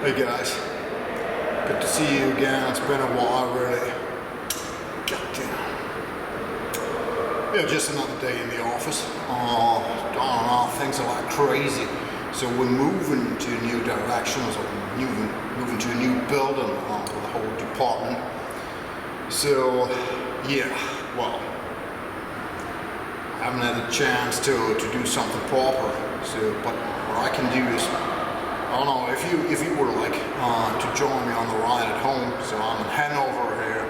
Hey guys, good to see you again. It's been a while already. Goddamn. Yeah, just another day in the office. Things are like crazy. So we're moving to new directions, or moving to a new building with the whole department. So yeah, well, I haven't had a chance to do something proper. So, but what I can do is, I don't know, if you were like to join me on the ride at home. So I'm in Hanover here,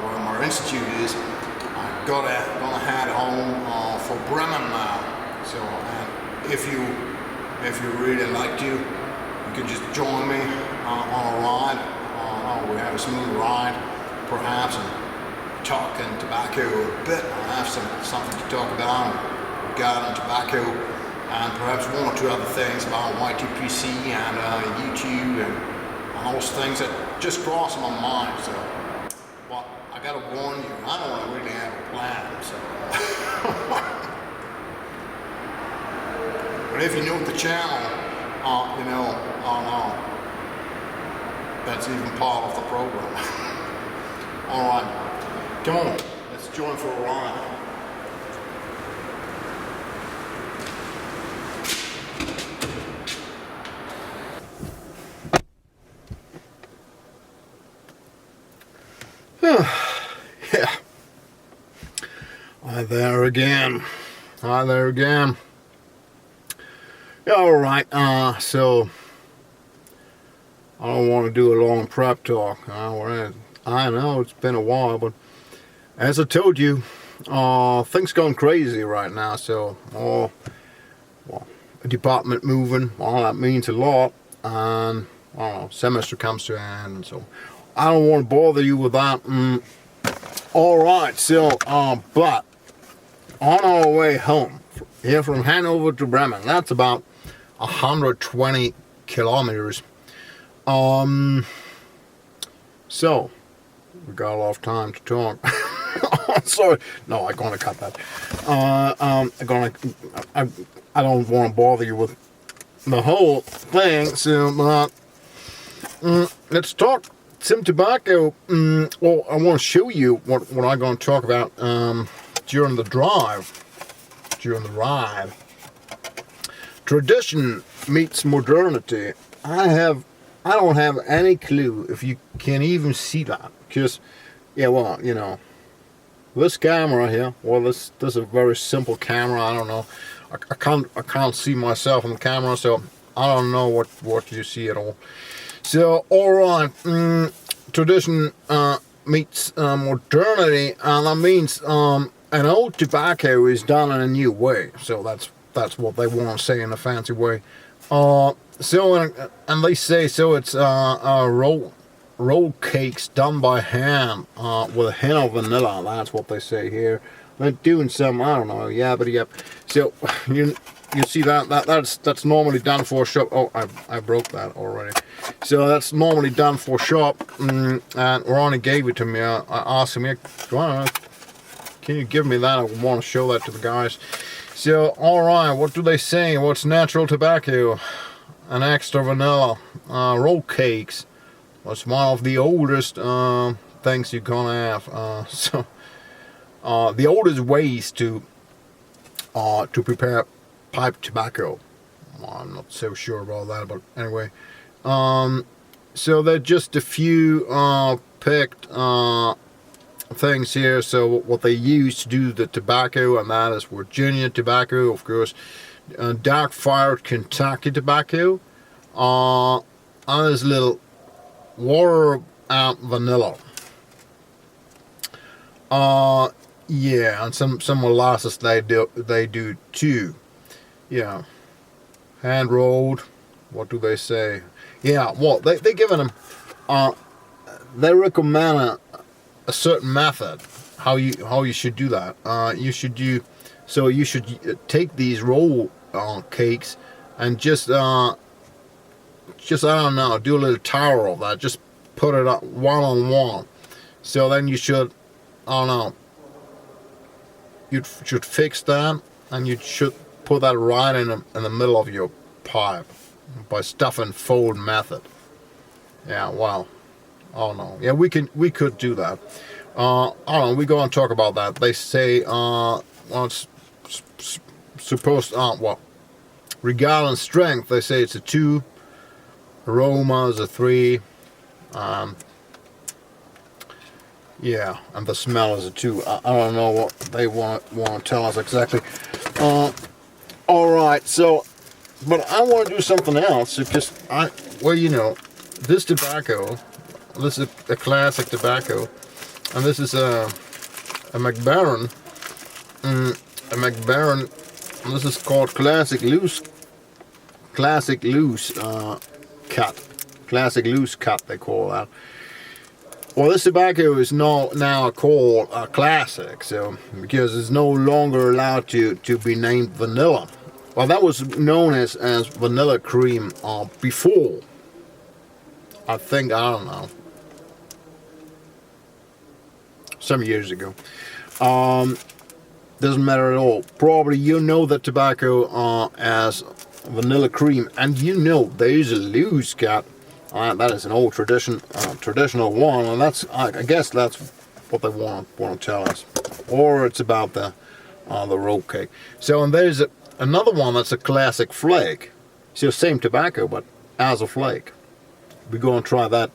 where my institute is. I'm gonna head home for Bremen now. So, and if you really like to, you could just join me on a ride. We have a smooth ride, perhaps, and talk and tobacco a bit. I have something to talk about regarding tobacco, and perhaps one or two other things about Y2PC and YouTube and those things that just cross my mind. So, well, I gotta warn you, I don't really have a plan. So, but if you know the channel, you know, that's even part of the program. All right, come on, let's join for a ride. Yeah. Hi there again. Yeah, alright, so I don't want to do a long prep talk. I know it's been a while, but as I told you, things going crazy right now. So, a department moving, that means a lot, and I don't know, semester comes to an end, and so I don't want to bother you with that. Alright, so, but on our way home, here from Hanover to Bremen, that's about 120 kilometers. So, we got a lot of time to talk. Sorry, no, I'm gonna cut that. I don't want to bother you with the whole thing, so, let's talk some tobacco. Well, I want to show you what I'm going to talk about during the ride. Tradition meets modernity. I don't have any clue if you can even see that, because, yeah, well, you know, this camera here, well, this is a very simple camera. I don't know, I can't see myself on the camera, so I don't know what you see at all. So, alright, tradition meets modernity, and that means an old tobacco is done in a new way. So that's what they want to say in a fancy way. So, and they say, so it's roll cakes done by hand with Hanover vanilla. That's what they say here. They're doing some, I don't know, yabbity yep. So you see that's normally done for shop. Oh, I broke that already. So that's normally done for shop, and Ronnie gave it to me. I asked him, can you give me that? I want to show that to the guys. So, alright, what do they say? What's natural tobacco? An extra vanilla. Roll cakes. That's one of the oldest things you're gonna have. The oldest ways to prepare pipe tobacco. Well, I'm not so sure about that, but anyway. So they're just a few picked things here. So what they use to do the tobacco, and that is Virginia tobacco, of course, dark fired Kentucky tobacco, and there's a little water and vanilla. Yeah, and some molasses they do too. Yeah, hand rolled. What do they say? Yeah, well, they given them. They recommend a certain method how you should do that. You should take these roll cakes and just I don't know, do a little tower of that. Just put it up one on one. So then you should, I don't know, you should fix that, and you should put that right in the middle of your pipe by stuff and fold method. Yeah, well, oh no. Yeah, we could do that. I don't know, we go and talk about that. They say, well, it's supposed, well, regarding strength, they say it's a 2, aroma is a 3, yeah, and the smell is a 2. I don't know what they want to tell us exactly. Alright, so, but I want to do something else, because well, you know, this tobacco, this is a classic tobacco, and this is a Mac Baren, this is called Classic Loose Cut. Classic Loose Cut, they call that. Well, this tobacco is now called a classic, so because it's no longer allowed to be named vanilla. Well, that was known as vanilla cream before. I think, I don't know, some years ago. Doesn't matter at all. Probably you know that tobacco as vanilla cream, and you know there is a loose cut. That is an old traditional one, and that's, I guess that's what they want to tell us, or it's about the roll cake. So, and there's another one that's a classic flake. So same tobacco, but as a flake. We're going to try that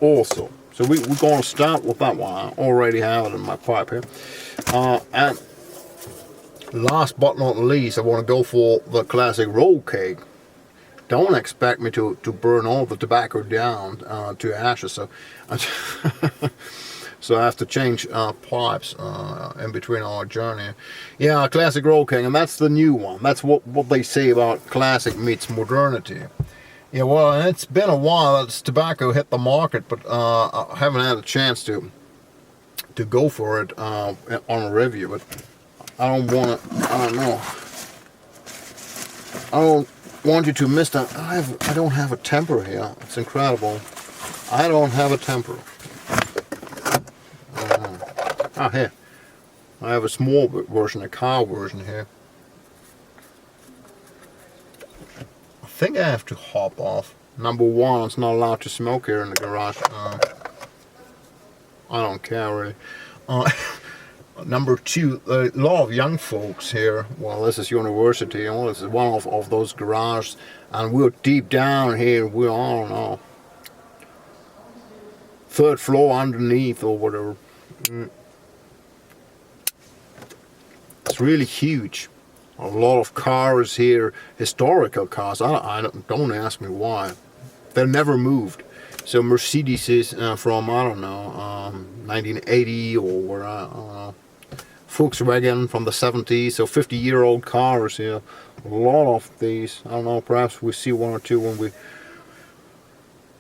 also. So we're going to start with that one. I already have it in my pipe here. And last but not least, I want to go for the classic roll cake. Don't expect me to burn all the tobacco down to ashes. So, so I have to change pipes in between our journey. Yeah, classic roll cake, and that's the new one. That's what they say about classic meets modernity. Yeah, well, it's been a while that tobacco hit the market, but I haven't had a chance to go for it on a review. But I don't want to. I don't know. I don't want you to miss that. I don't have a temper here. It's incredible. I don't have a temper. Here. I have a small version, a car version here. I think I have to hop off. Number one, it's not allowed to smoke here in the garage. I don't care really. Number two, a lot of young folks here. Well, this is university, and this is one of those garages, and we're deep down here. We're, I don't know, 3rd floor underneath or whatever. It's really huge. A lot of cars here, historical cars. Don't ask me why. They're never moved. So Mercedes from, I don't know, 1980 or I don't know, Volkswagen from the 70s. So 50-year-old cars here. A lot of these. I don't know. Perhaps we see one or two when we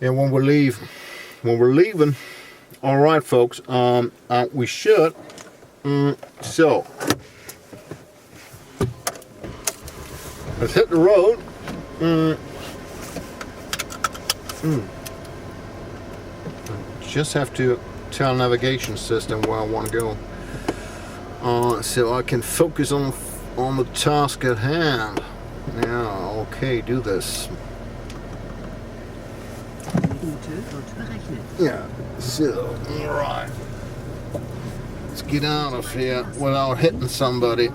leave. When we're leaving. All right, folks. We should. So. Let's hit the road. Just have to tell navigation system where I want to go, so I can focus on the task at hand. Yeah, okay, do this. Yeah, so all right. Let's get out of here without hitting somebody.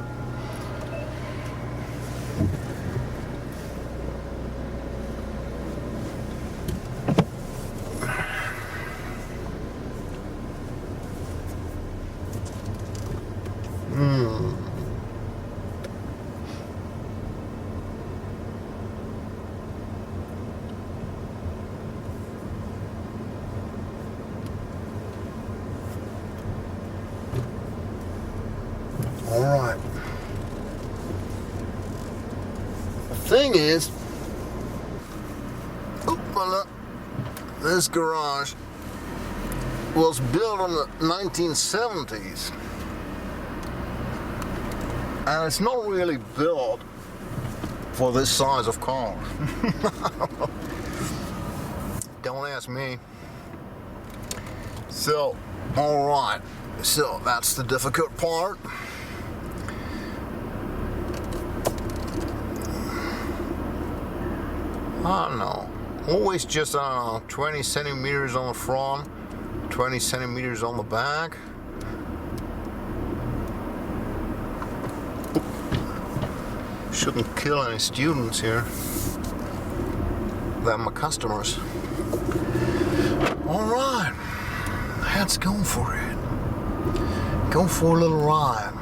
Alright. The thing is, this garage was built in the 1970s. And it's not really built for this size of car. Don't ask me. So, alright. So, that's the difficult part. I don't know. always just 20 centimeters on the front, 20 centimeters on the back. Shouldn't kill any students here. They're my customers. All right, let's go for it. Go for a little ride.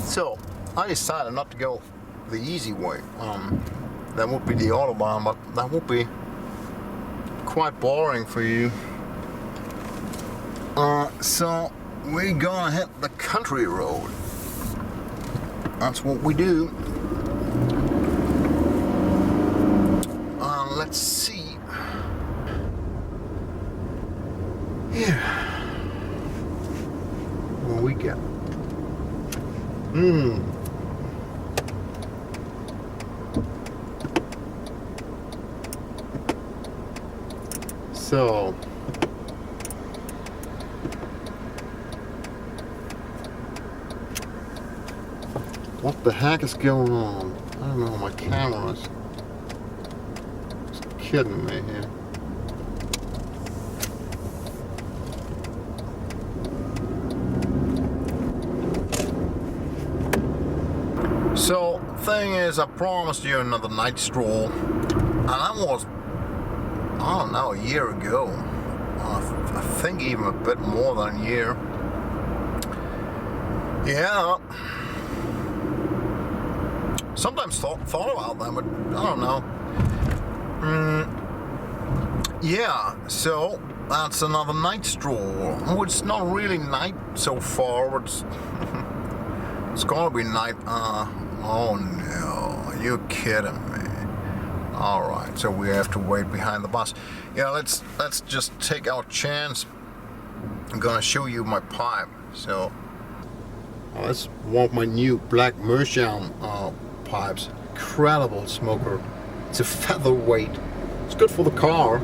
So I decided not to go the easy way. That would be the Autobahn, but that would be quite boring for you. So we're gonna hit the country road. That's what we do. Let's see. Yeah. What we got? So what the heck is going on? I don't know, my camera's kidding me here. So, thing is, I promised you another night stroll, and that was, I don't know, a year ago. I think even a bit more than a year. Yeah. Sometimes thought about that, but I don't know. Yeah, so that's another night stroll. Oh, it's not really night so far, but it's gonna be night. Oh no, you're kidding me. All right, so we have to wait behind the bus. Yeah, let's just take our chance. I'm gonna show you my pipe. So that's one of my new black Meerschaum pipes. Incredible smoker. It's a featherweight. It's good for the car.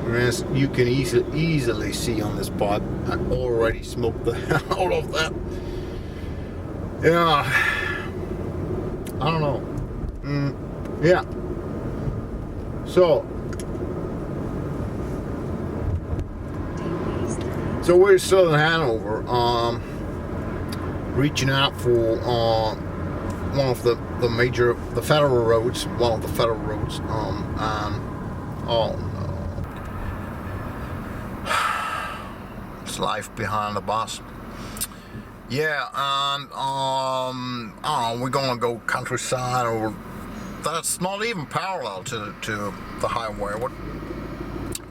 As you can easily see on this pipe, I already smoked the hell out of that. Yeah, I don't know. Yeah. So we're in southern Hanover, reaching out for one of the federal roads, and oh no, it's life behind the bus. Yeah, and we're gonna go countryside, or that's not even parallel to the highway.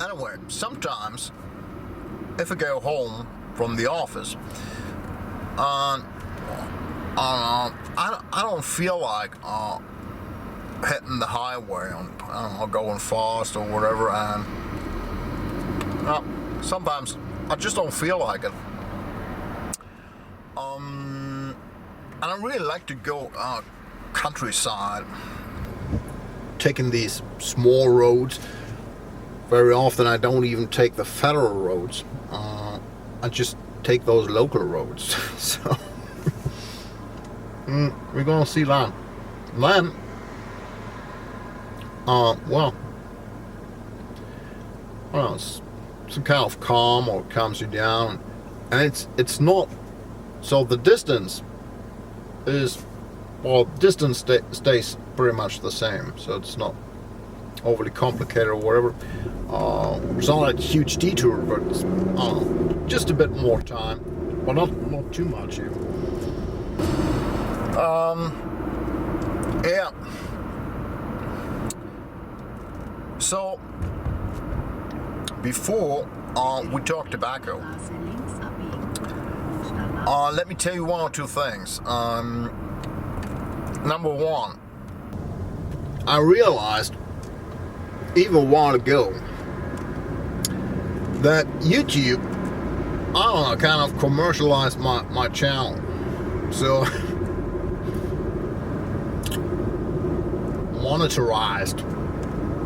Anyway, sometimes if I go home from the office, I don't feel like hitting the highway, going fast or whatever, and sometimes I just don't feel like it. And I really like to go countryside, taking these small roads. Very often I don't even take the federal roads. I just take those local roads. So we're gonna see land. Well, I don't know, it's some kind of calm, or it calms you down, and it's not. So the distance is, distance stays pretty much the same. So it's not overly complicated or whatever. It's not like a huge detour, but it's, just a bit more time, but not too much even. Yeah. So before we talk tobacco, let me tell you one or two things. Number one, I realized even a while ago that YouTube, I don't know, kind of commercialized my channel. So monetized,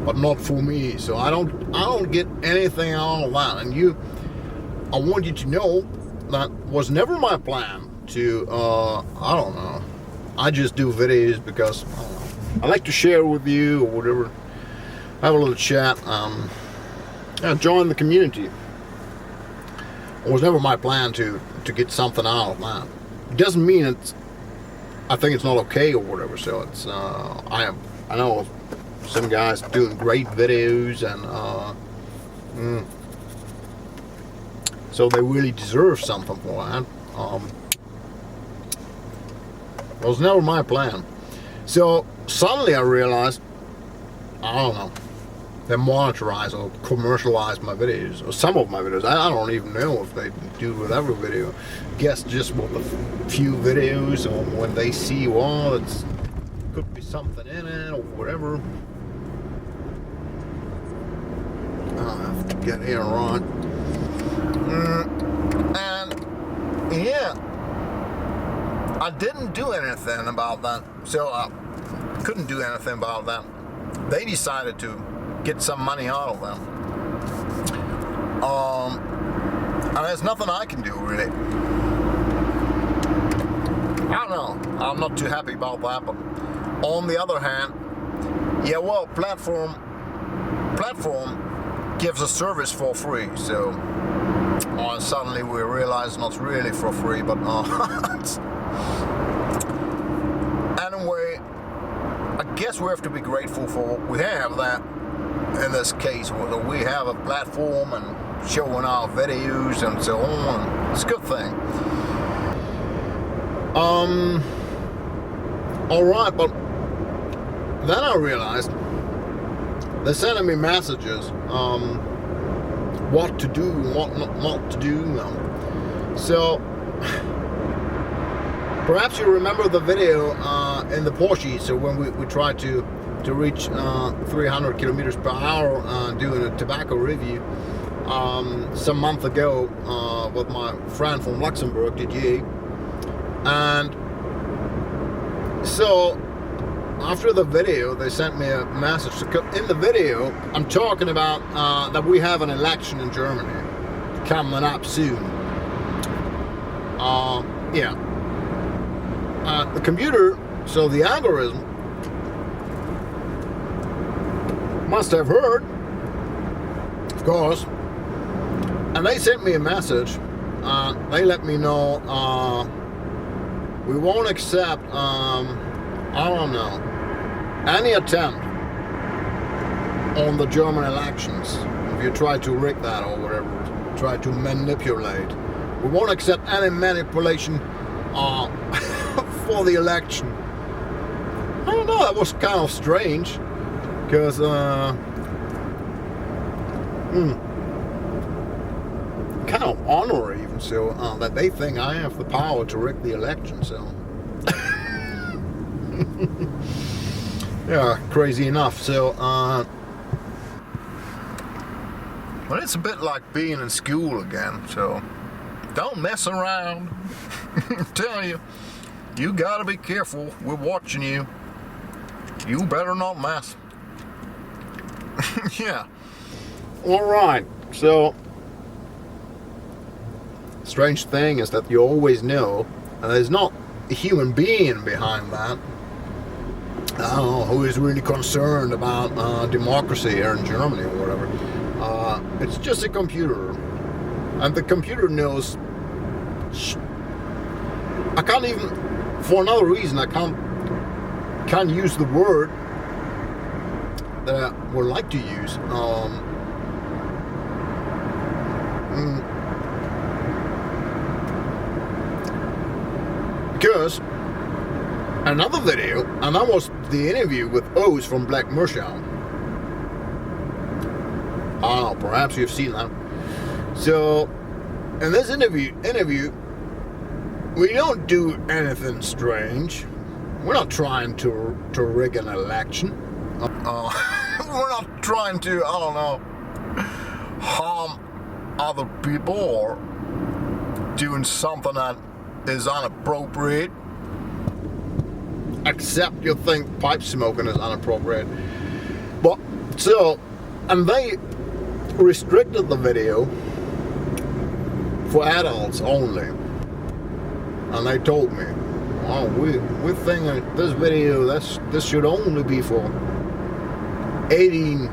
but not for me. So I don't get anything out of that. And I want you to know that was never my plan to I don't know, I just do videos because I don't know, I like to share with you or whatever. Have a little chat. Join the community. It was never my plan to get something out of that. It doesn't mean I think it's not okay or whatever. So it's I know some guys doing great videos and so they really deserve something for that. It was never my plan. So suddenly I realized, I don't know, they monetize or commercialize my videos, or some of my videos. I don't even know if they do with every video. Guess just with a few videos, or when they see, well, it's could be something in it or whatever. I have to get here right. And yeah, I didn't do anything about that, so I couldn't do anything about that. They decided to get some money out of them. And there's nothing I can do really. I don't know. I'm not too happy about that, but on the other hand, yeah, well, platform gives a service for free, so suddenly we realize not really for free, but anyway, I guess we have to be grateful for what we have. That in this case, we have a platform and showing our videos and so on. It's a good thing. Alright, but then I realized they're sending me messages, what to do and what not to do. So perhaps you remember the video in the Porsche. So when we tried to reach 300 kilometers per hour doing a tobacco review some month ago with my friend from Luxembourg, Didier. And so after the video, they sent me a message. In the video, I'm talking about that we have an election in Germany coming up soon. Yeah. The computer, so the algorithm, must have heard, of course, and they sent me a message. They let me know we won't accept, I don't know, any attempt on the German elections. If you try to rig that or whatever, try to manipulate, we won't accept any manipulation for the election. I don't know, that was kind of strange, because kind of honor even, so that they think I have the power to rig the election. So yeah, crazy enough. So but it's a bit like being in school again, so don't mess around. Tell you, you gotta be careful. We're watching you. You better not mess. Yeah. Alright, so strange thing is that you always know, and there's not a human being behind that. I don't know who is really concerned about democracy here in Germany or whatever. It's just a computer, and the computer knows. I can't even, for another reason, I can't use the word that I would like to use. Because another video, and that was the interview with Oz from Black Mursham. I don't know, perhaps you've seen that. So, in this interview, we don't do anything strange. We're not trying to rig an election. We're not trying to, I don't know, harm other people or doing something that is inappropriate. Except you think pipe smoking is inappropriate. But so, and they restricted the video for adults only. And they told me, oh, we're thinking this video, this should only be for 18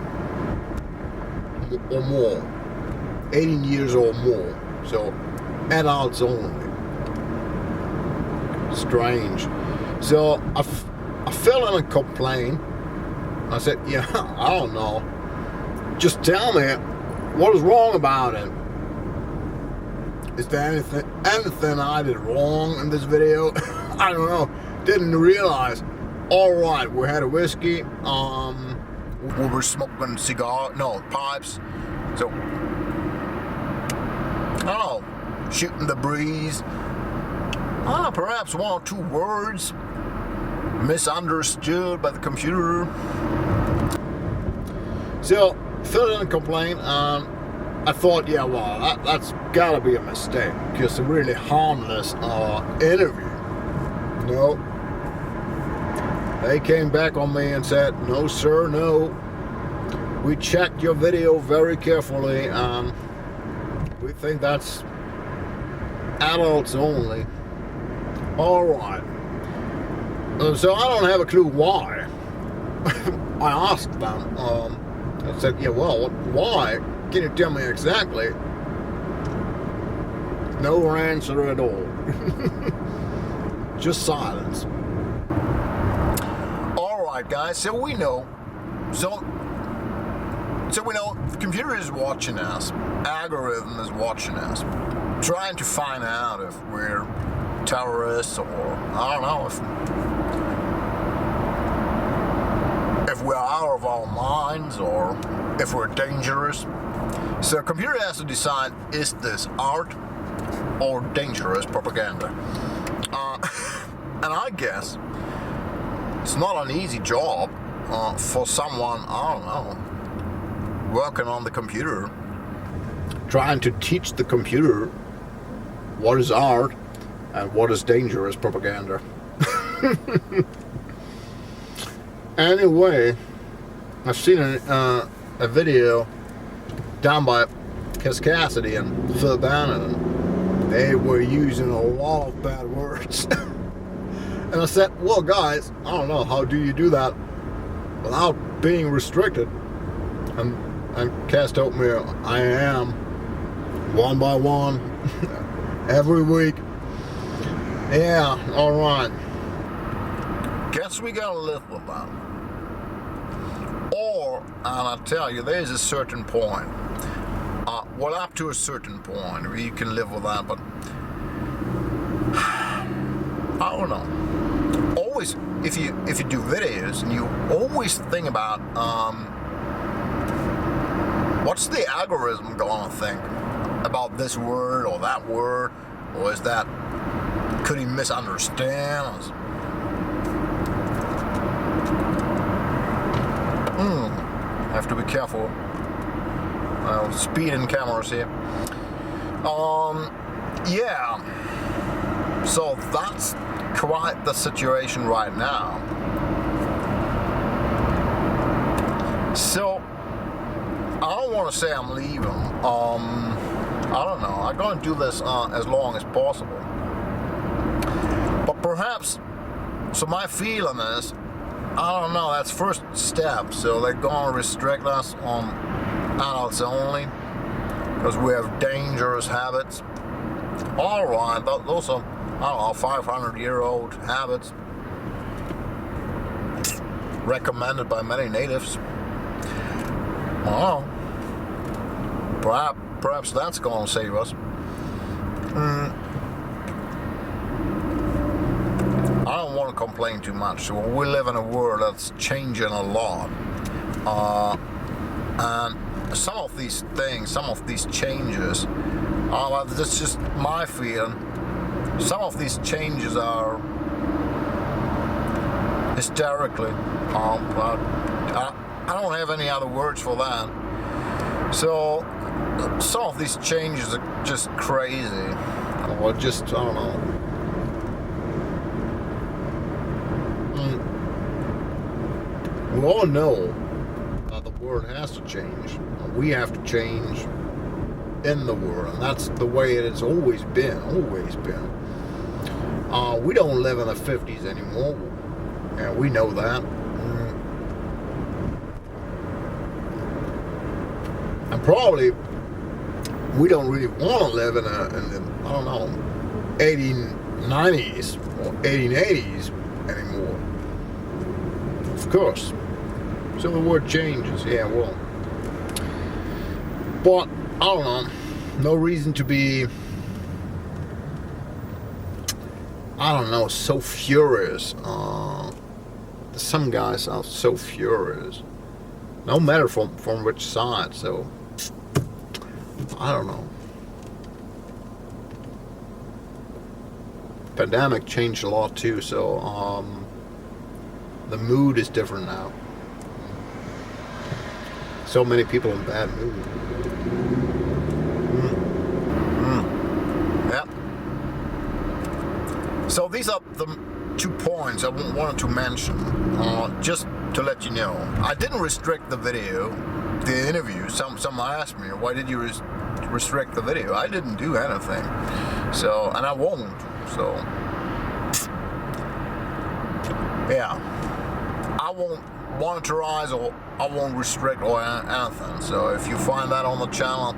or more, 18 years or more, so adults only. Strange. So I filled in a complaint. I said, yeah, I don't know. Just tell me what is wrong about it. Is there anything I did wrong in this video? I don't know. Didn't realize. All right, we had a whiskey. We were smoking pipes. So, oh, shooting the breeze. Perhaps one or two words misunderstood by the computer. So, filled in a complaint. I thought, yeah, well, that's gotta be a mistake, because a really harmless interview. No. They came back on me and said, no, sir, no. We checked your video very carefully, and we think that's adults only. All right. So I don't have a clue why. I asked them. I said, yeah, well, why? Can you tell me exactly? No answer at all. Just silence. All right, guys. So we know. So we know the computer is watching us. Algorithm is watching us, trying to find out if we're terrorists, or I don't know, if we're out of our minds, or if we're dangerous. So computer has to decide, is this art or dangerous propaganda? And I guess it's not an easy job for someone, I don't know, working on the computer, trying to teach the computer what is art and what is dangerous propaganda. Anyway, I've seen a video down by Cassidy and Phil Bannon, and they were using a lot of bad words. And I said, well, guys, I don't know, how do you do that without being restricted? And Cass told me, I am, one by one, every week. Yeah, all right. Guess we gotta live with that. Or, and I'll tell you, there's a certain point. Well, up to a certain point, you can live with that, but I don't know. Always, if you do videos, and you always think about what's the algorithm gonna think about this word or that word, or is that, could he misunderstand us? Have to be careful. Speeding cameras here. Yeah. So that's quite the situation right now. So I don't want to say I'm leaving. I don't know. I'm going to do this as long as possible. But perhaps, so my feeling is, I don't know, that's first step. So they're going to restrict us on adults only because we have dangerous habits. All right, those are, I don't know, 500-year-old habits recommended by many natives. I don't know. Perhaps that's going to save us. I don't want to complain too much. So we live in a world that's changing a lot. And some of these things, some of these changes, that's just my feeling. Some of these changes are hysterically. I don't have any other words for that. So some of these changes are just crazy. Or just, I don't know. We all know that the world has to change. We have to change in the world, and that's the way it has always been. We don't live in the 50s anymore, and we know that. And probably we don't really want to live in the, I don't know, 1890s or 1880s anymore. Of course. So the word changes, yeah, well. But, I don't know, no reason to be, I don't know, so furious. Some guys are so furious. No matter from which side, so, I don't know. Pandemic changed a lot too, so, the mood is different now. So many people in bad mood. Yeah. So these are the 2 points I wanted to mention, just to let you know. I didn't restrict the video, the interview. Some asked me, why did you restrict the video? I didn't do anything. So, and I won't. So, yeah. I won't monitorize or I won't restrict or anything. So if you find that on the channel,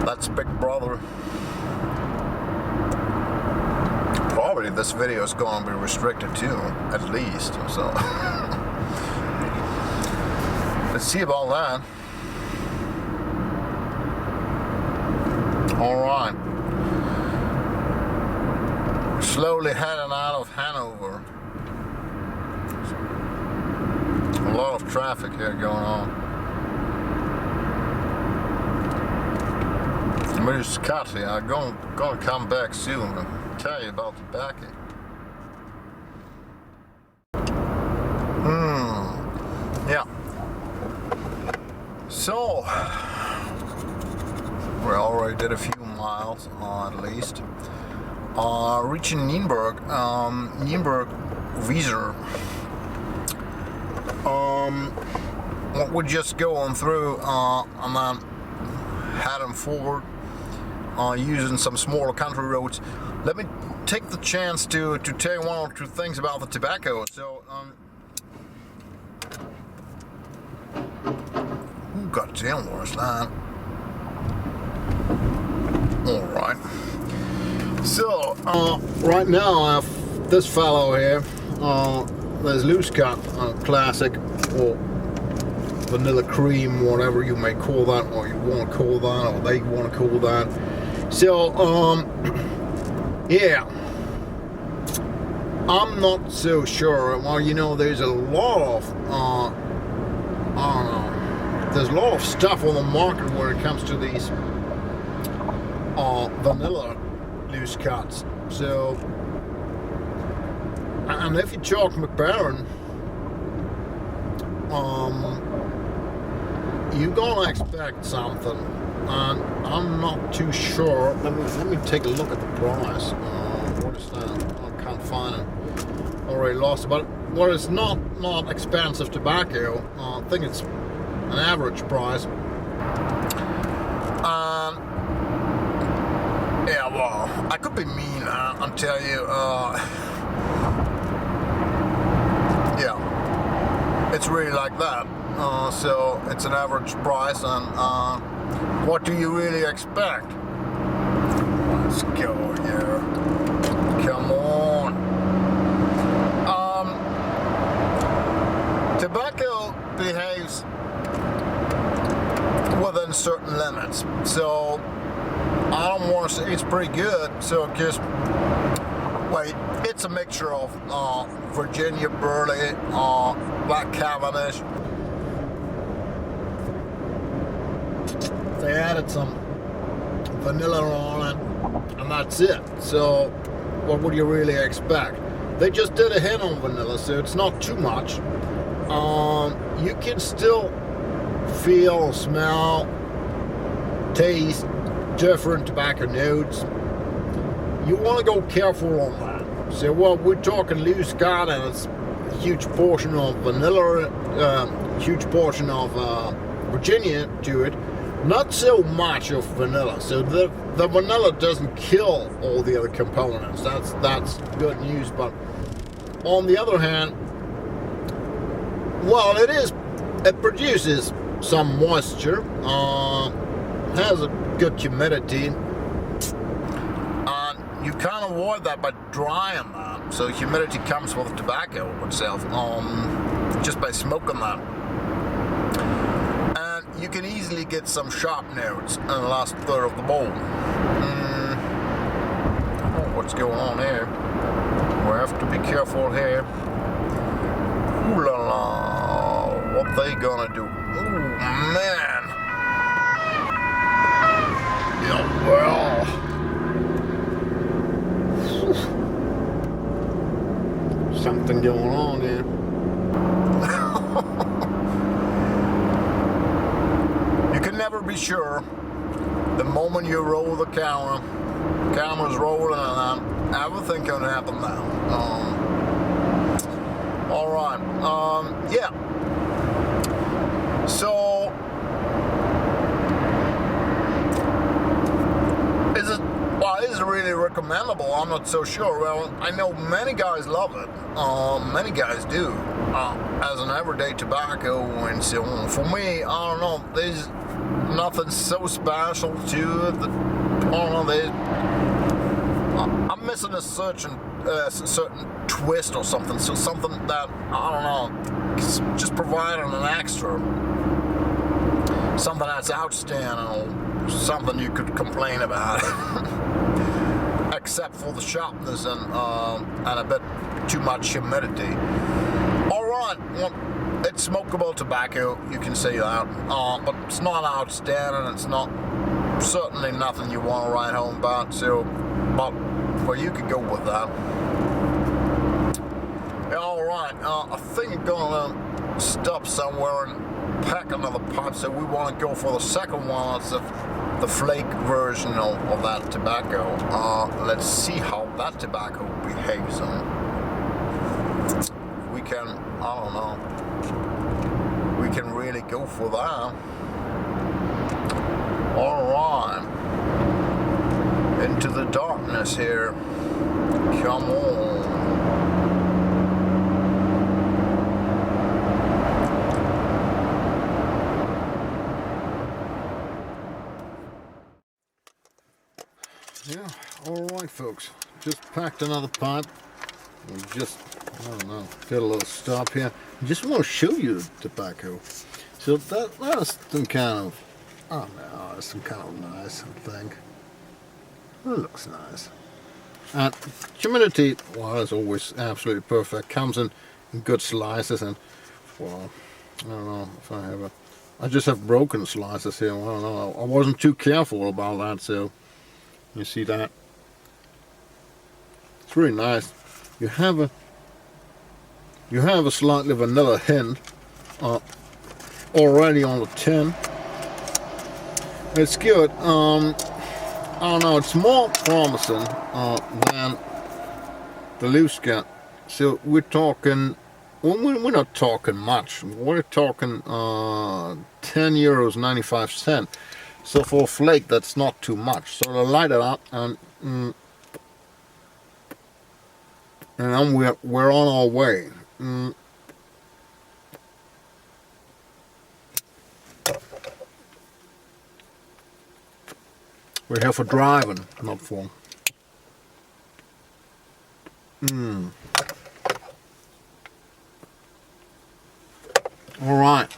that's Big Brother. Probably this video is going to be restricted too, at least. So let's see about that. All right. Slowly heading out of Hanover. A lot of traffic here going on. Where's Scotty? I'm gonna come back soon and tell you about the backing. Yeah. So we already did a few miles at least. Reaching Nürnberg, Weser. We're just going through and then heading forward, using some smaller country roads. Let me take the chance to tell you 1 or 2 things about the tobacco. So, goddamn, what is that? All right. So, right now I have this fellow here. There's loose cut, classic, or vanilla cream, whatever you may call that, or you want to call that, or they want to call that. So, yeah, I'm not so sure. Well, you know, there's a lot of, I don't know, there's a lot of stuff on the market when it comes to these vanilla loose cuts. So, and if you talk Mac Baren, you're gonna expect something, and I'm not too sure. Let me take a look at the price. What is that? I can't find it. Already lost it. But what is not expensive tobacco? I think it's an average price. Yeah, well, I could be mean and tell you. Yeah, it's really like that. So it's an average price, and what do you really expect? Let's go here. Come on. Tobacco behaves within certain limits. So I don't want to say it's pretty good. So just wait. It's a mixture of Virginia Burley, Black Cavendish. They added some vanilla on it, and that's it. So what would you really expect? They just did a hint on vanilla, so it's not too much. You can still feel, smell, taste different tobacco notes. You want to go careful on that. So, well, we're talking loose cut, and it's a huge portion of vanilla, huge portion of Virginia to it. Not so much of vanilla. So the vanilla doesn't kill all the other components. That's good news. But on the other hand, well, it produces some moisture, has a good humidity, and you can't avoid that by drying that. So humidity comes with the tobacco itself, just by smoking that. And you can easily get some sharp notes in the last third of the bowl. I don't know what's going on here. We have to be careful here. Ooh la la, what they gonna do? Ooh man. Yeah, well. Something going on here. You can never be sure. The moment you roll the camera's rolling and everything can happen now. Alright, yeah. So, is it really recommendable? I'm not so sure. Well, I know many guys love it. Many guys do. As an everyday tobacco and so on. For me, I don't know. There's nothing so special to it. I'm missing a certain twist or something. So something that, I don't know, just providing an extra. Something that's outstanding, or something you could complain about. Except for the sharpness and a bit too much humidity. Alright, well, it's smokable tobacco, you can say that, but it's not outstanding. It's not certainly nothing you want to write home about. So, but well, you could go with that. Yeah, alright, I think I'm gonna stop somewhere and pack another pipe. So we want to go for the second one. It's the Flake version of that tobacco. Let's see how that tobacco behaves on. We can, I don't know, we can really go for that. Alright, into the darkness here. Come on. Yeah, alright folks, just packed another pipe. Just, I don't know, get a little stop here. I just want to show you the tobacco. So that's some kind of, I don't know, it's some kind of nice, I think. It looks nice. And humidity, well, is always absolutely perfect. Comes in good slices, and, well, I don't know if I just have broken slices here. Well, I don't know, I wasn't too careful about that, so you see that? It's really nice. You have a slightly vanilla hint already on the tin. It's good. I don't know. It's more promising than the loose cut. So we're talking. Well, we're not talking much. We're talking €10.95. So for a flake, that's not too much. So to light it up, and then we're on our way. We're here for driving, not for. All right.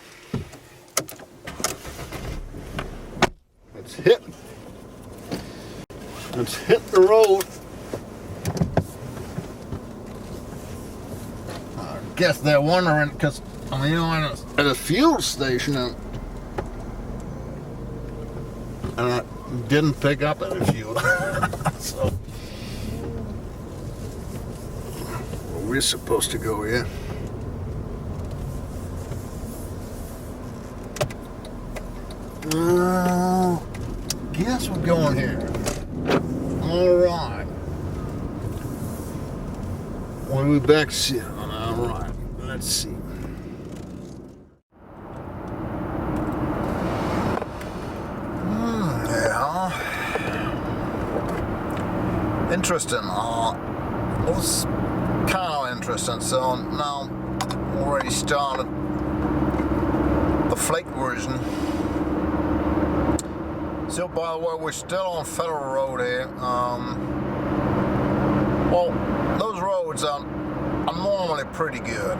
Let's hit the road. I guess they're wondering, because I'm at a fuel station and I didn't pick up any fuel. So where we're supposed to go here. Guess we're going here. Alright. We'll be back soon. Alright. Let's see. Interesting. It was kind of interesting. So now already started the Flake version. So by the way, we're still on Federal Road here. Well, those roads are normally pretty good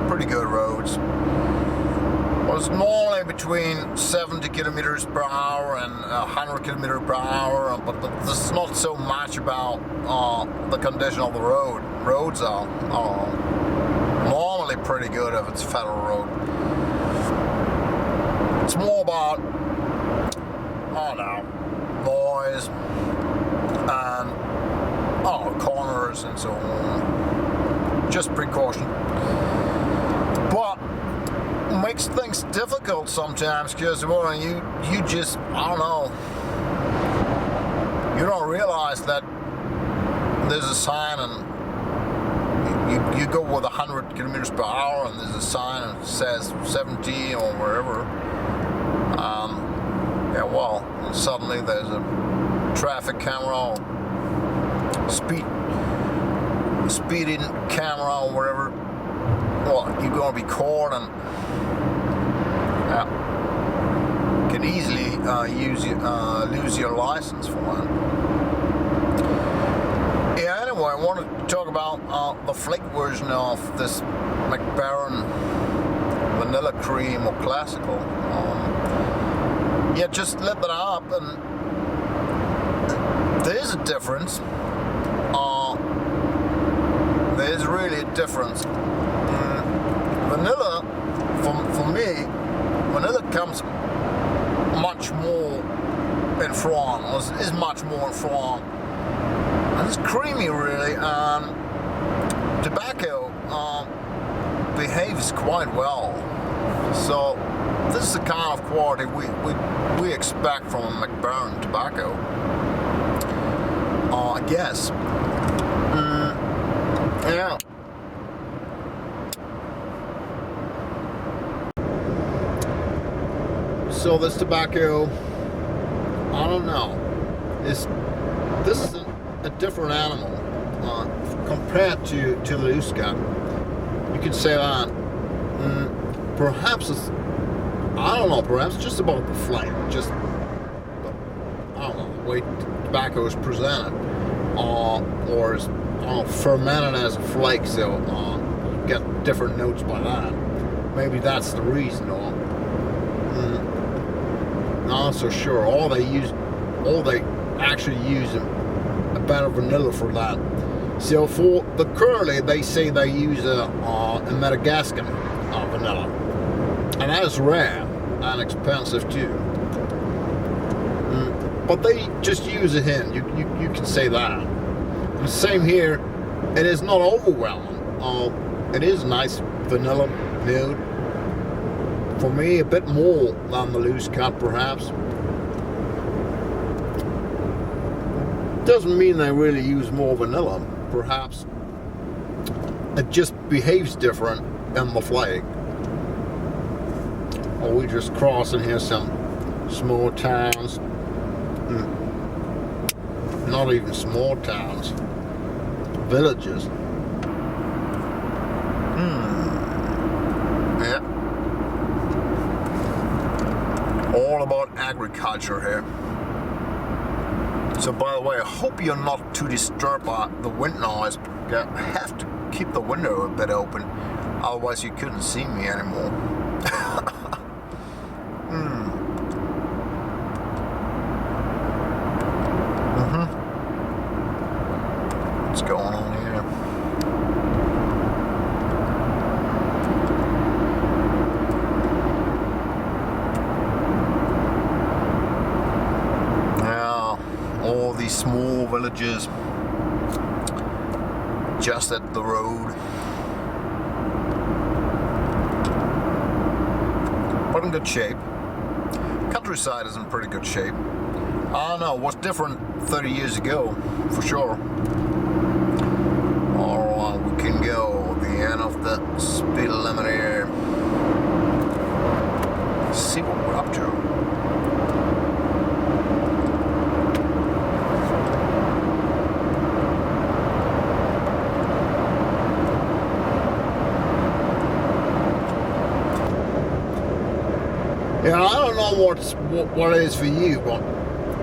roads. Well, it's normally between 70 kilometers per hour and 100 kilometers per hour, but this is not so much about the condition of the road. Roads are normally pretty good if it's Federal Road. It's more about, I don't know, noise and corners and so on. Just precaution. But makes things difficult sometimes because you just, I don't know, you don't realize that there's a sign and you go with 100 kilometers per hour and there's a sign and it says 70 or wherever. Yeah, well, and suddenly there's a traffic camera or speeding camera or whatever. Well, you're gonna be caught and can easily lose your license for it. Yeah, anyway, I wanted to talk about the Flake version of this Mac Baren Vanilla Cream or Classical. Yeah, just lit that up and there's a difference. There's really a difference. Vanilla, for me, vanilla comes much more in front, is much more in front, and it's creamy really, and tobacco behaves quite well. So this is the kind of quality we expect from a Mac Baren tobacco, I guess. Yeah. So this tobacco, I don't know. This is a different animal compared to the loose cut. You could say that perhaps it's, I don't know, perhaps just about the flame, just I don't know, the way tobacco is presented, or is fermented as a flake, so you get different notes by that. Maybe that's the reason, or not so sure. All they actually use a better vanilla for that. So for the curly, they say they use a Madagascar vanilla, and that is rare and expensive too. But they just use a hint. You can say that. And same here. It is not overwhelming. It is a nice vanilla note. For me, a bit more than the loose cut, perhaps. Doesn't mean they really use more vanilla. Perhaps it just behaves different in the Flake. Or we just crossing here some small towns. Not even small towns. Villages. Yeah. All about agriculture here. So by the way, I hope you're not too disturbed by the wind noise. I have to keep the window a bit open, otherwise you couldn't see me anymore. What's going on here? All these small villages just at the road, but in good shape. Countryside is in pretty good shape. I don't know what's different 30 years ago, for sure. Alright, we can go the end of the speed limit here. See what we're up to. Yeah, I don't know what it is for you, but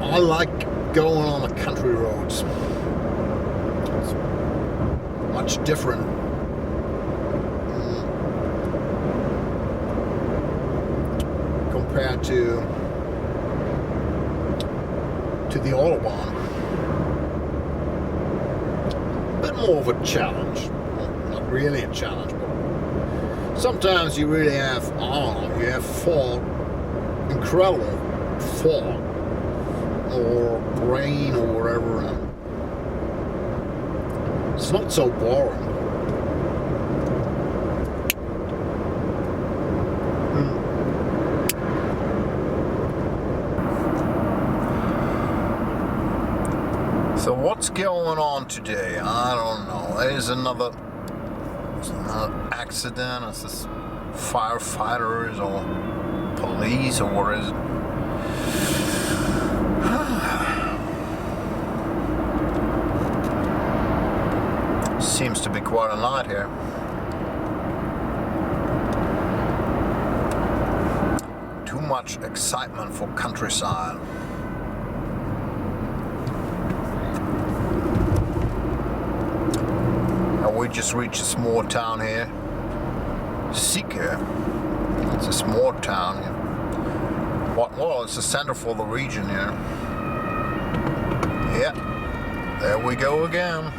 I like going on the country roads. It's much different. Compared to the Autobahn. A bit more of a challenge. Well, not really a challenge, but sometimes you really have, you have fog, incredible fog, or rain or whatever, and it's not so boring. So what's going on today? I don't know. There's another accident. Is this firefighters or police or what is it? Seems to be quite a night here. Too much excitement for countryside. We just reached a small town here. Sika. It's a small town here. Well, it's the center for the region here. Yeah. There we go again.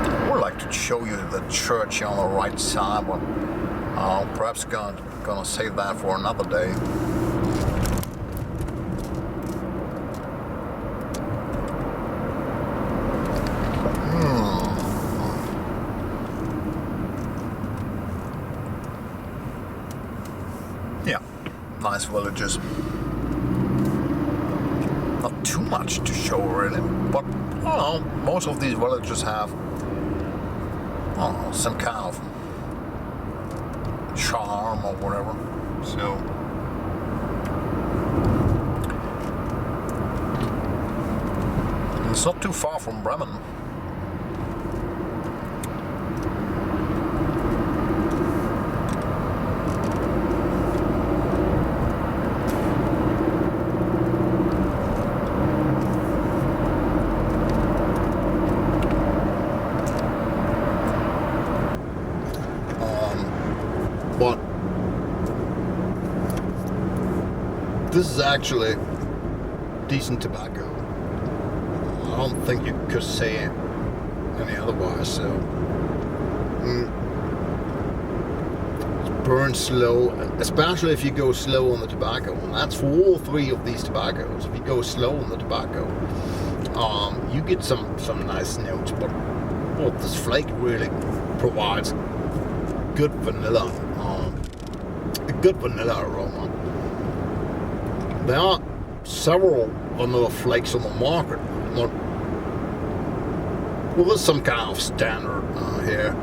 I would like to show you the church here on the right side, but perhaps gonna save that for another day. Yeah, nice villages. Not too much to show really, but I don't know, most of these villages have some kind of charm or whatever. So it's not too far from Bremen. But this is actually decent tobacco. I don't think you could say any otherwise. So it's burned slow, especially if you go slow on the tobacco. And that's for all three of these tobaccos. If you go slow on the tobacco, you get some nice notes. But this Flake really provides good vanilla. A good vanilla aroma. There are several vanilla flakes on the market. Well, there's some kind of standard here.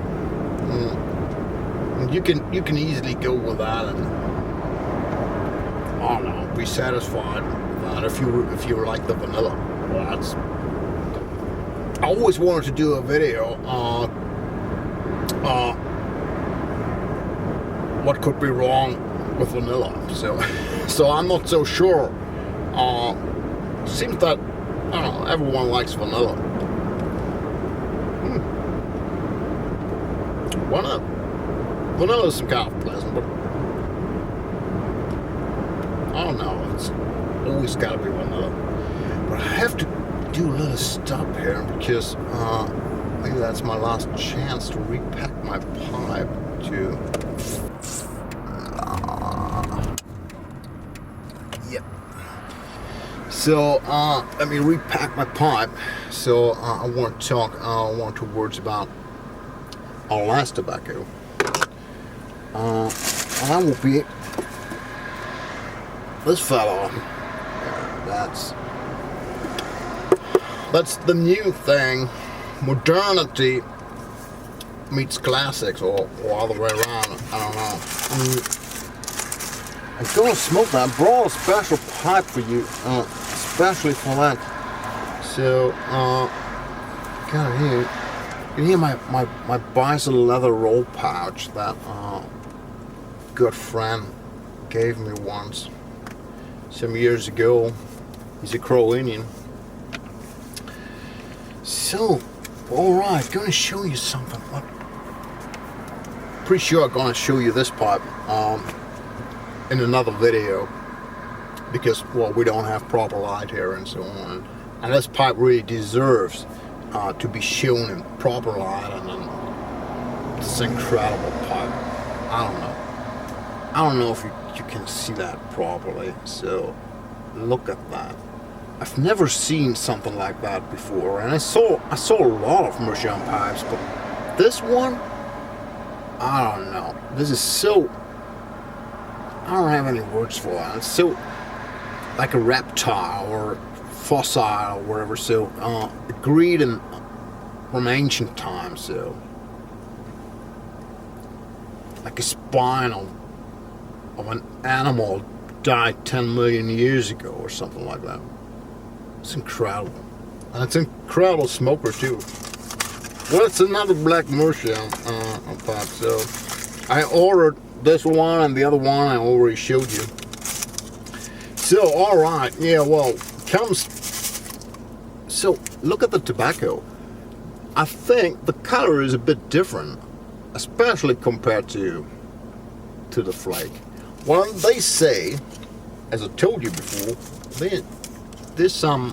You can easily go with that and I don't know, be satisfied with that if you like the vanilla. Well, I always wanted to do a video what could be wrong with vanilla. So I'm not so sure. Seems that, I don't know, everyone likes vanilla. Why not? Vanilla is some kind of pleasant, but I don't know. It's always got to be vanilla. But I have to do a little stop here because maybe that's my last chance to repack my pipe to. Yep. So let me repack my pipe. So I want to talk one or two words about our last tobacco. And that will be this fella. That's the new thing. Modernity meets classics, or all the way around. I don't know. I'm gonna smoke that. I brought a special pipe for you, especially for that. So, got it here. And here my bicep leather roll pouch that good friend gave me once some years ago. He's a Crow Indian. So, alright, gonna show you something. Pretty sure I'm gonna show you this pipe in another video, because, well, we don't have proper light here and so on. And this pipe really deserves to be shown in proper light, and then this incredible pipe. I don't know if you can see that properly, so look at that. I've never seen something like that before, and I saw a lot of Mershon pipes, but this one, I don't know. This is so, I don't have any words for it. It's so like a reptile or fossil or whatever, so agreed in from ancient times, so like a spine of an animal died 10 million years ago or something like that. It's incredible. And it's an incredible smoker too. Well, it's another black Mershon pipe. So I ordered this one, and the other one I already showed you. So, alright, yeah, well, so look at the tobacco. I think the color is a bit different, especially compared to the Flake. Well, they say, as I told you before, there's some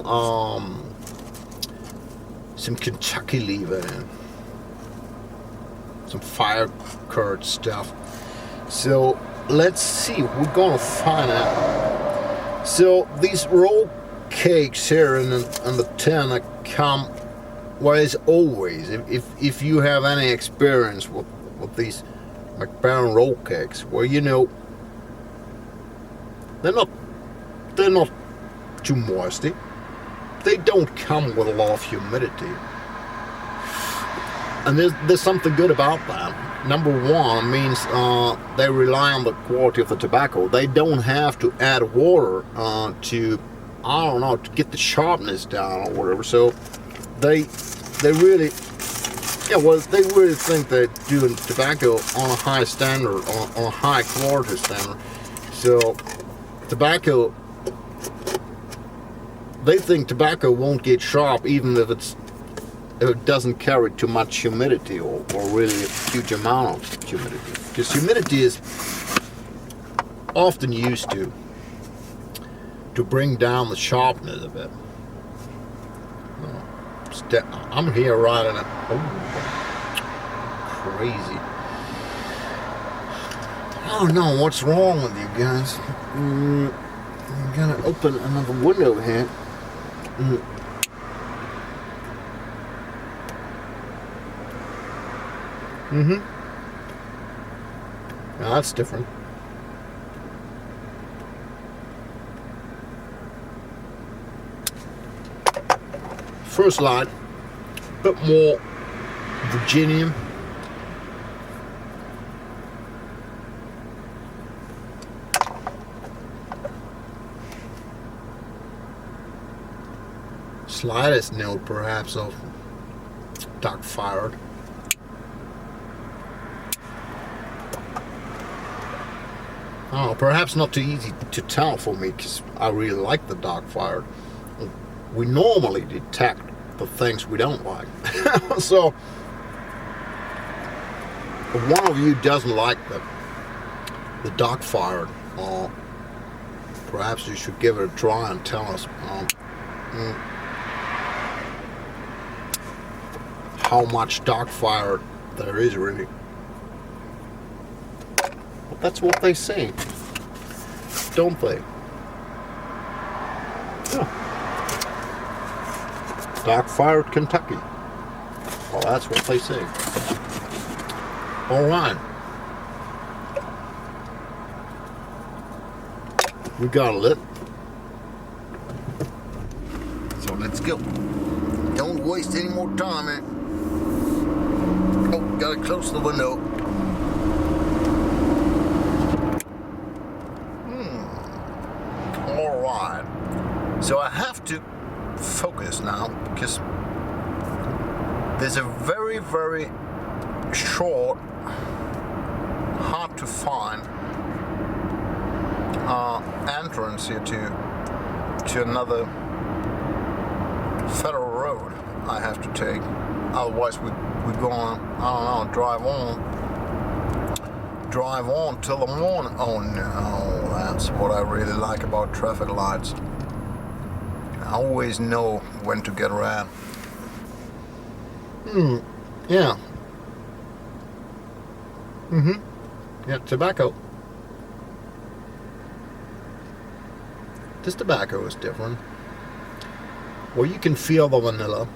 Kentucky leaf in, some fire curd stuff. So let's see, we're gonna find out. So these roll cakes here in the tin that come, well, as always, if you have any experience with these Mac Baren roll cakes, well, you know, they're not too moisty. They don't come with a lot of humidity. And there's something good about that. Number one means they rely on the quality of the tobacco. They don't have to add water to, I don't know, to get the sharpness down or whatever. So they really, yeah, well, they really think they're doing tobacco on a high standard, on a high quality standard. So tobacco, they think tobacco won't get sharp even if it doesn't carry too much humidity or really a huge amount of humidity. Because humidity is often used to bring down the sharpness a bit. I'm here riding it. Oh, crazy. I don't know what's wrong with you guys. I'm gonna open another window here. Now that's different. First light, a bit more Virginian. Slightest note, perhaps, of dark fired. Oh, perhaps not too easy to tell for me, because I really like the dark fired. We normally detect the things we don't like. So, if one of you doesn't like the dark fired, perhaps you should give it a try and tell us how much dark fire there is really. But that's what they say, don't they? Yeah. Dark fired Kentucky. Well, that's what they say. All right. We got it lit. So let's go. Don't waste any more time, man. Oh, gotta close the window. All right. So I have to focus now, because There's a very, very short, hard to find entrance here to another federal road I have to take. Otherwise we're going, I don't know, drive on till the morning. Oh no, that's what I really like about traffic lights. I always know when to get around. Yeah. Yeah, tobacco. This tobacco is different. Well, you can feel the vanilla.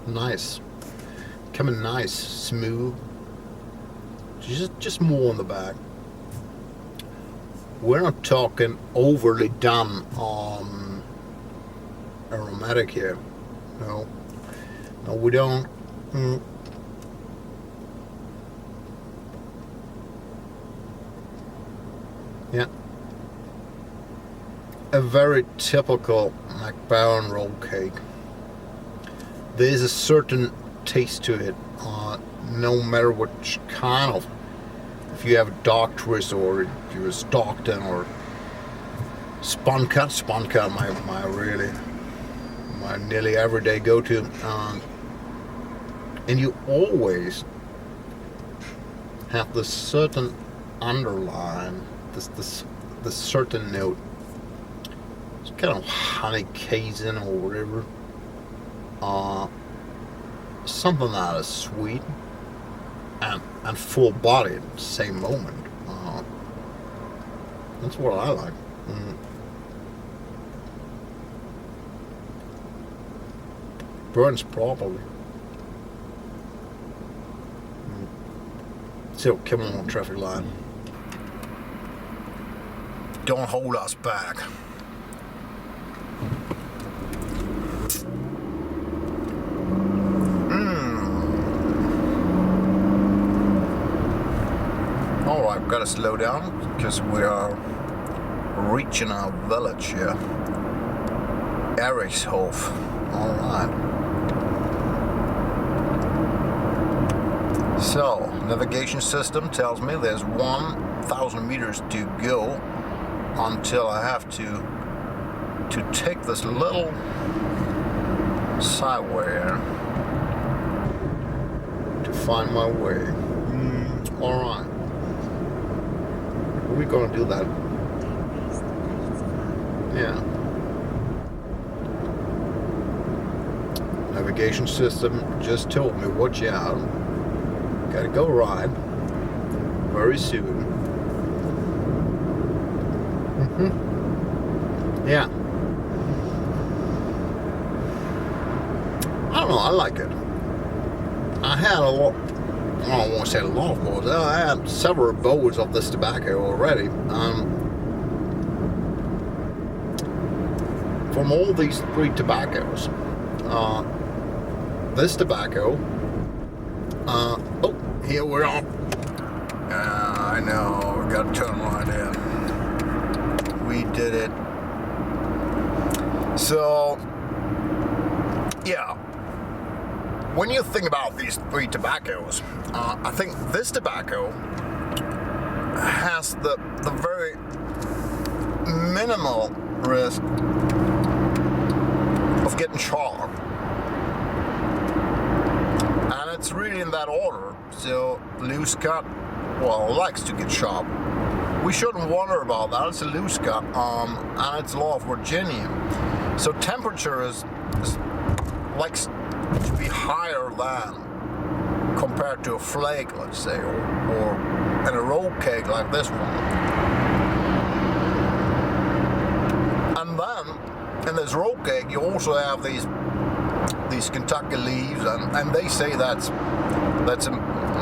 Nice. Coming nice, smooth. Just more on the back. We're not talking overly done aromatic here. No, we don't. Yeah. A very typical Mac Baren roll cake. There's a certain taste to it, no matter which kind of, if you have a dark twist or if you're a Stockton or spun cut my nearly everyday go-to, and you always have this certain underline, this certain note. It's kind of honey Cajun or whatever. Something that is sweet and full-bodied at the same moment. That's what I like. Burns properly. So come on, traffic light. Don't hold us back. Alright, gotta slow down because we are reaching our village here. Erikshof. Alright. So, navigation system tells me there's 1,000 meters to go until I have to take this little sideway here to find my way. Alright. We're gonna do that. Yeah. Navigation system just told me, watch out. Gotta go right very soon. Yeah. I don't know, I like it. I had a lot, I don't want to say a lot of bowls. I had several bowls of this tobacco already. From all these three tobaccos, this tobacco, oh, here we're on. I know, we got to turn right in. We did it. So, yeah. When you think about these three tobaccos, I think this tobacco has the very minimal risk of getting sharp. And it's really in that order. So loose cut, well, likes to get sharp. We shouldn't wonder about that. It's a loose cut, and it's law of Virginia. So temperature is likes to be higher than compared to a flake, let's say, or in a roll cake like this one. And then in this roll cake, you also have these Kentucky leaves, and they say that's a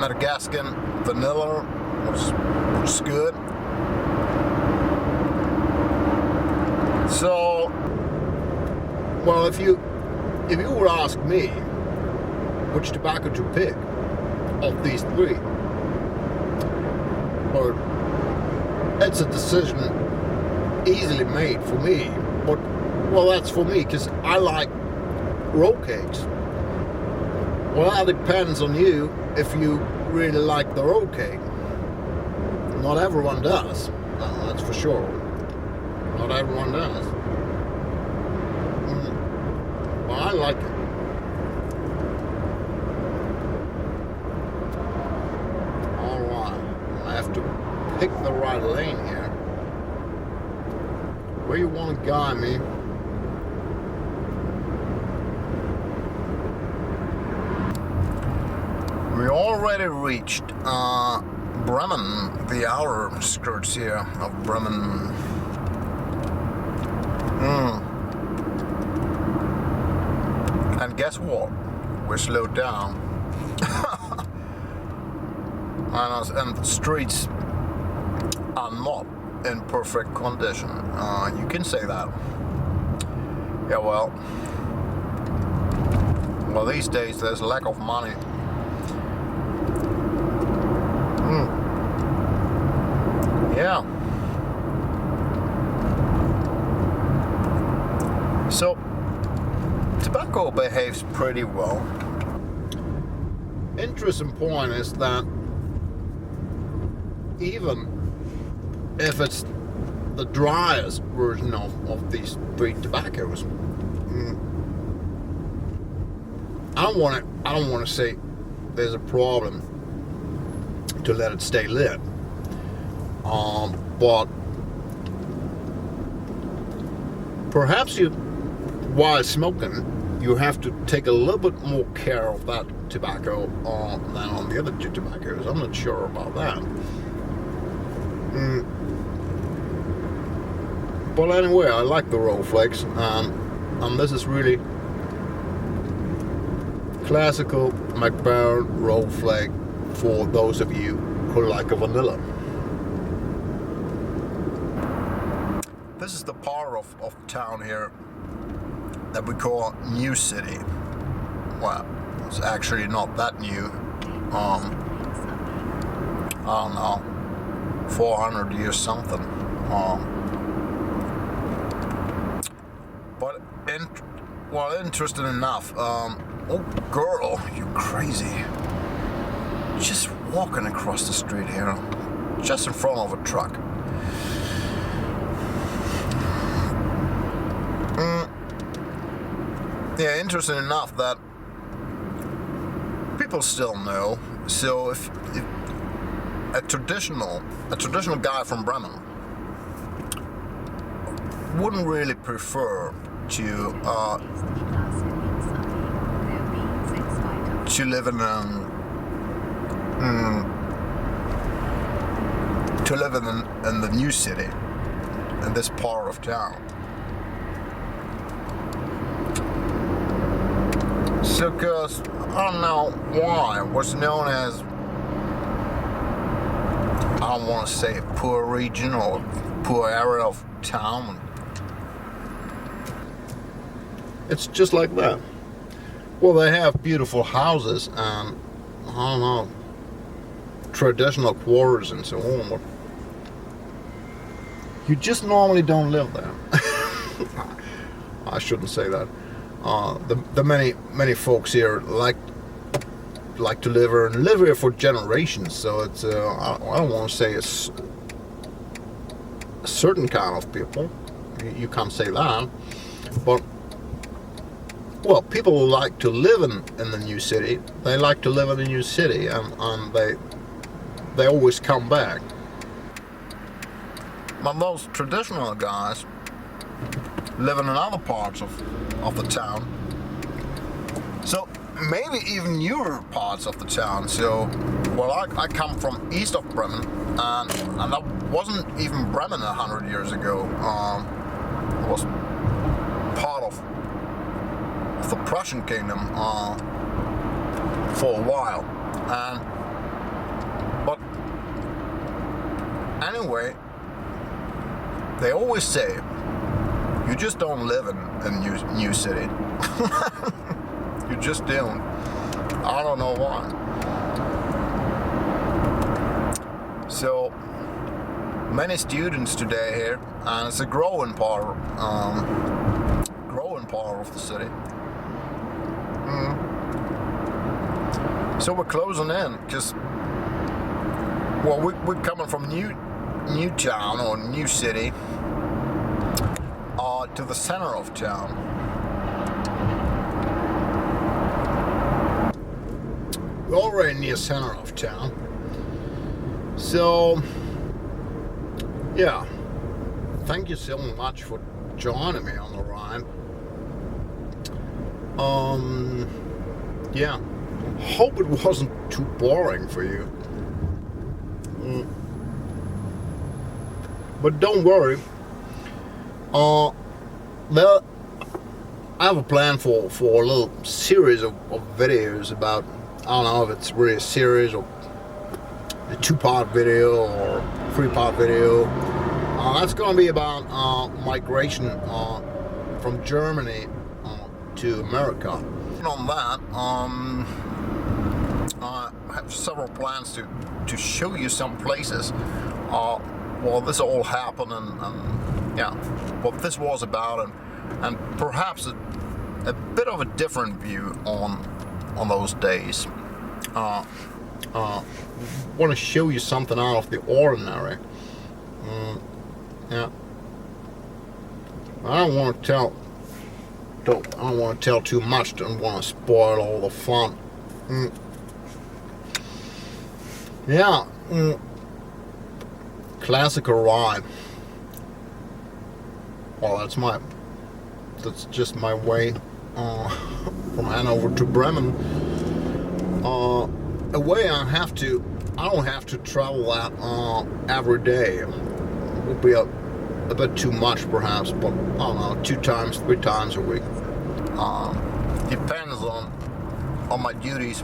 Madagascan vanilla, which is good. So, well, if you would ask me which tobacco to pick of these three, or it's a decision easily made for me. But Well, that's for me, because I like roll cakes. Well, that depends on you if you really like the roll cake. Not everyone does, that's for sure. Not everyone does. Well, I like it. Alright, I have to pick the right lane here. Where you want to guide me? We already reached Bremen, the outer skirts here of Bremen. And guess what? We're slowed down. And the streets are not in perfect condition. You can say that. Yeah, well, these days there's a lack of money. Yeah. So, tobacco behaves pretty well. Interesting point is that even if it's the driest version of these three tobaccos, I don't want to say there's a problem to let it stay lit. But perhaps while smoking, you have to take a little bit more care of that tobacco than on the other two tobaccos. I'm not sure about that. But anyway, I like the roll flakes, and this is really classical Mac Baren roll flake for those of you who like a vanilla. This is the part of town here that we call New City. Well, it's actually not that new. I don't know, 400 years something. But interesting enough. Oh, girl, you crazy! Just walking across the street here, just in front of a truck. Yeah, interesting enough that people still know. So if a traditional guy from Bremen wouldn't really prefer to live in the new city, in this part of town. So, cause I don't know why, what's known as, I don't want to say poor region or poor area of town. It's just like that. Well, they have beautiful houses and, I don't know, traditional quarters and so on, but you just normally don't live there. I shouldn't say that. The many folks here like to live here for generations. So it's I don't want to say it's a certain kind of people. You can't say that, but well, people who like to live in the new city, they like to live in the new city, and they always come back. But those traditional guys live in other parts of the town. So maybe even newer parts of the town. So, well, I come from east of Bremen, and that wasn't even Bremen 100 years ago. It was part of the Prussian kingdom for a while. But anyway, they always say, you just don't live in new city. You just don't. I don't know why. So many students today here, and it's a growing part southern part of the city. So we're closing in, because, well, we're coming from new town or new city to the center of town. We're already near center of town. So, yeah. Thank you so much for joining me on the ride. Yeah. Hope it wasn't too boring for you. But don't worry. Well, I have a plan for a little series of videos about, I don't know if it's really a series or a 2-part video or 3-part video. That's going to be about migration from Germany to America. And on that, I have several plans to show you some places. Well, this all happened, and yeah, what this was about, and perhaps a bit of a different view on those days. Want to show you something out of the ordinary. Yeah. I don't want to tell too much. Don't want to spoil all the fun. Yeah. Classical ride. Well, that's just my way from Hanover to Bremen. A way I don't have to travel that every day. It would be a bit too much perhaps, but I don't know, 2 times, 3 times a week. Depends on my duties.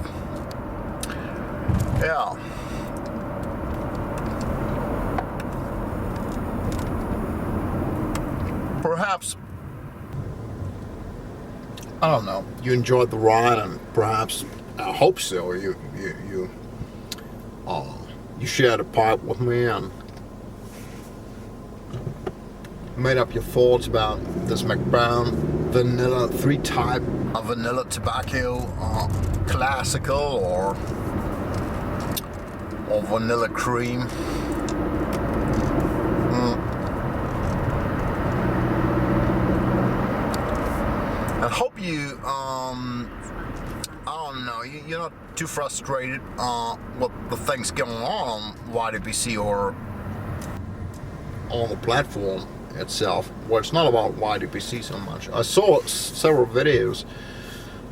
Yeah. Perhaps, I don't know, you enjoyed the ride, and perhaps, I hope so, you shared a pipe with me and made up your thoughts about this Mac Baren Vanilla 3-type vanilla tobacco, classical or vanilla cream. I hope you, I don't know, you're not too frustrated with the things going on YWBC or on the platform itself. Well, it's not about YWBC so much. I saw several videos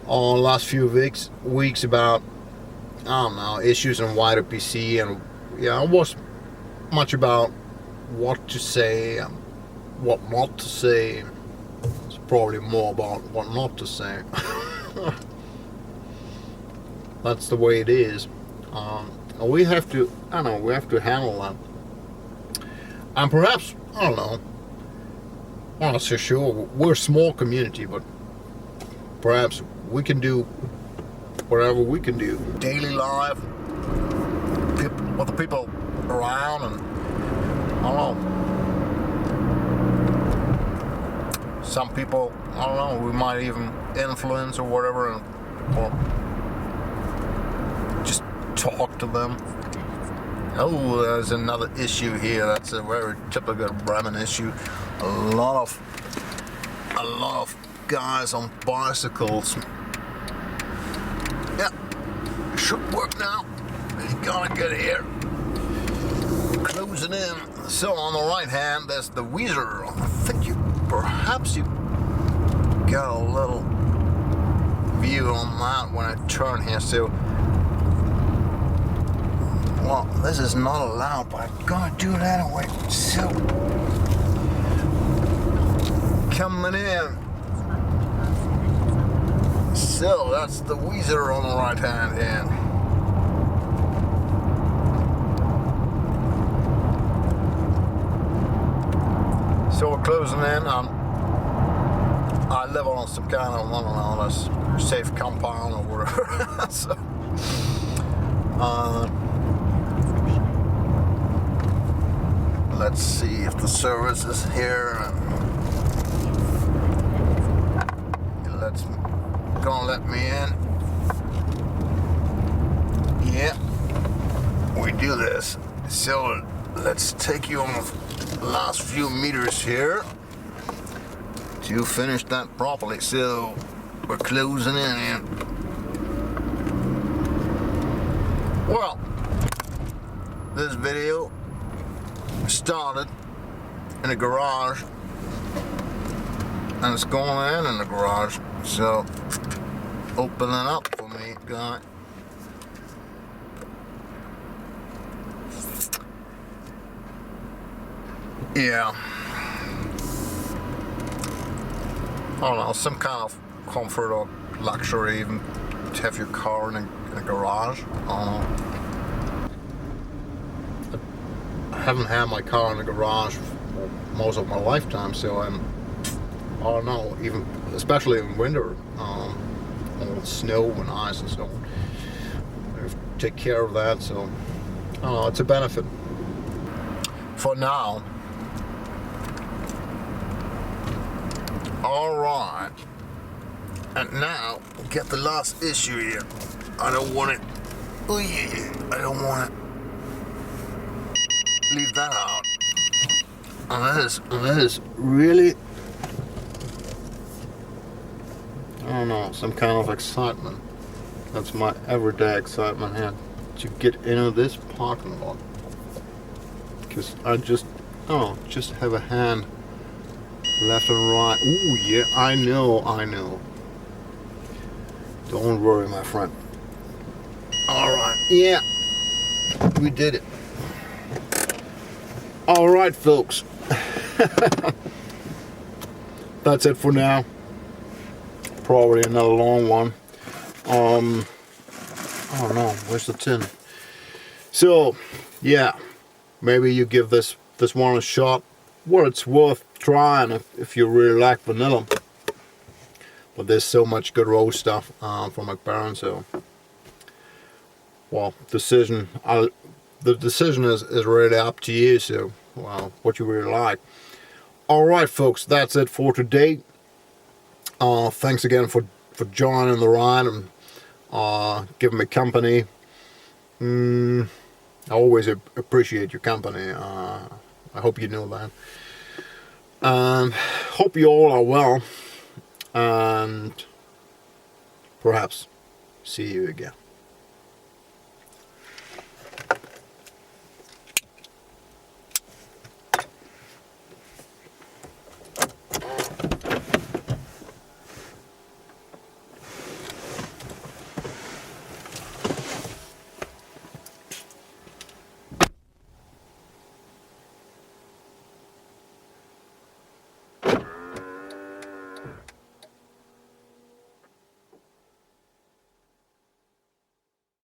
on the last few weeks about, I don't know, issues in YWBC, and yeah, it was much about what to say and what not to say. It's probably more about what not to say. That's the way it is. We have to, I don't know, we have to handle that. And perhaps, I don't know, I'm not so sure, we're a small community, but perhaps we can do whatever we can do. Daily life, with the people around, and I don't know. Some people, I don't know, we might even influence or whatever, or just talk to them. Oh, there's another issue here. That's a very typical Bremen issue. A lot of guys on bicycles. Yeah, should work now. You gotta get here. Closing in. So on the right hand, there's the Weezer. I think perhaps you got a little view on that when I turn here. So, well, this is not allowed, but I'm gonna do it anyway. So, coming in. So that's the Weezer on the right hand end. So we're closing in. I live on some kind of, I don't know, that's safe compound or whatever. So, let's see if the service is here. that's gonna let me in. Yeah, we do this. So let's take you on the last few meters here to finish that properly. So we're closing in here. Well, this video started in a garage and it's going in the garage. So open it up for me, guy. Yeah. I don't know, some kind of comfort or luxury even to have your car in a garage. I don't know. I haven't had my car in a garage for most of my lifetime, so I don't know, even especially in winter, all snow and ice and so on. I have to take care of that, so I don't know, it's a benefit. For now. Alright, and now we'll get the last issue here. I don't want it. Oh yeah, I don't want it. Leave that out. And that is really, I don't know, some kind of excitement. That's my everyday excitement here, to get into this parking lot. Because I just have a hand left and right. Ooh, yeah, I know. Don't worry, my friend. Alright, yeah, we did it. Alright, folks. That's it for now. Probably another long one. I don't know, where's the tin? So, yeah, maybe you give this one a shot. Well, it's worth trying if you really like vanilla. But there's so much good roast stuff from Mac Baren, so well, the decision is really up to you. So, well, what you really like. All right, folks, that's it for today. Thanks again for joining the ride and giving me company. I always appreciate your company. I hope you know that. Hope you all are well, and perhaps see you again.